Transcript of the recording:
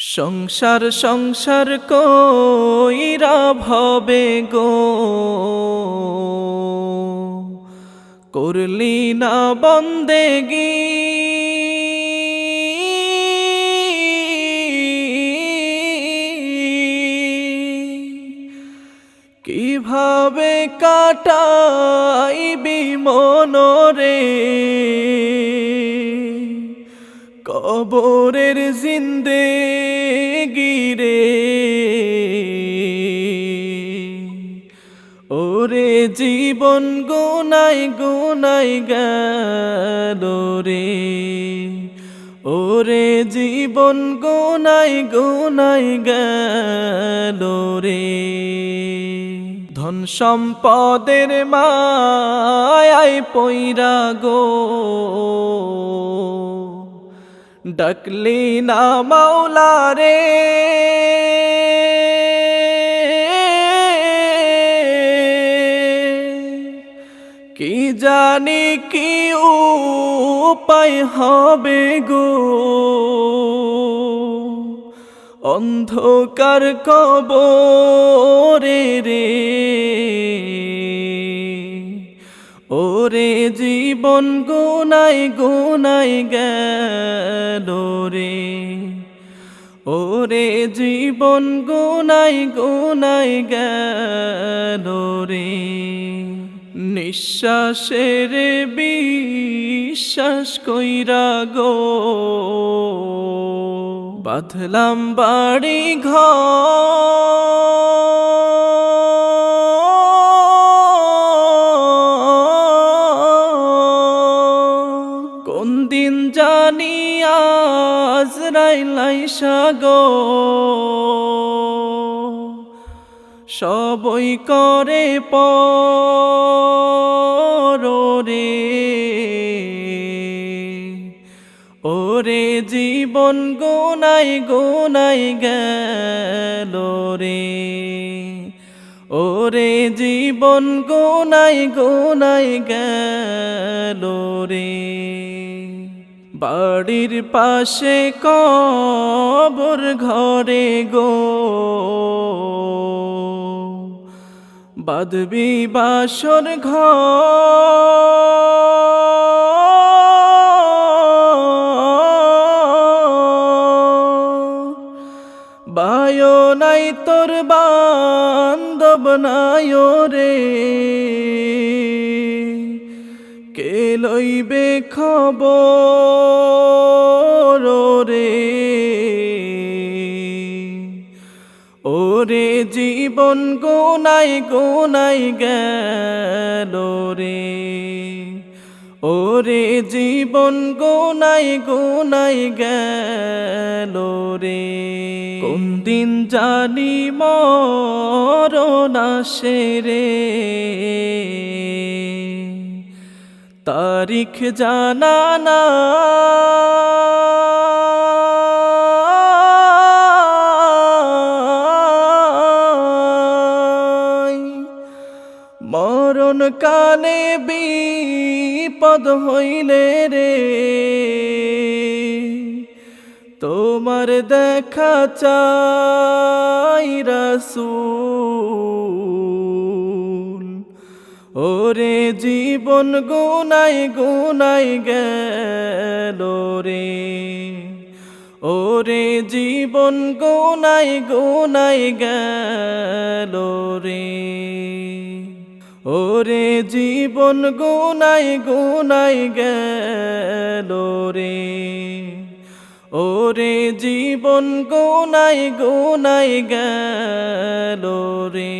সংসার সংসার কইরা ভবে গো করলি না বন্দেগি কিভাবে কাটাইবি মনরে কবরের জিন্দেগি রে ওরে জীবন গুনাই গুনাই গেল রে ওরে জীবন গুনাই গুনাই গেল রে ধন সম্পদের মায়ায় পইরা গো ডাকলি না মাওলা রে কি জানি কি উপায় হবে গো অন্ধকার কবরে রে ওরে জীবন গুনাই গুনাই গেল রে ওরে জীবন গুনাই গুনাই গেল রে নিঃশ্বাসের বিশ্বাস কইরা গো বাঁধলাম বাড়ি কোন দিন জানি আজরাইল আইসা গো সবই করে পরে ওরে জীবন গুনাই গুনাই গেল রে ওরে জীবন গুনাই গুনাই গেল রে বাড়ির পাশে কবর ঘরে গো বাঁধবি বাসর বায়ো নাই তোর বান্ধব নাই রে কে লইবে খবর রে ওরে জীবন গুনাই গুনাই গেল রে ওরে জীবন গুনাই গুনাই গেল রে কোন দিন জানি মরণ আসে রে তারিখ জানা না মরণ কালে বিপদ হইলে রে তোমার দেখা চাই রাসূল ওরে জীবন গুনাই গুনাই গেল রে ওরে জীবন গুনাই গুনাই গেল রে ওরে জীবন গুনাই গুনাই গেল রে ওরে জীবন গুনাই গুনাই গেল রে।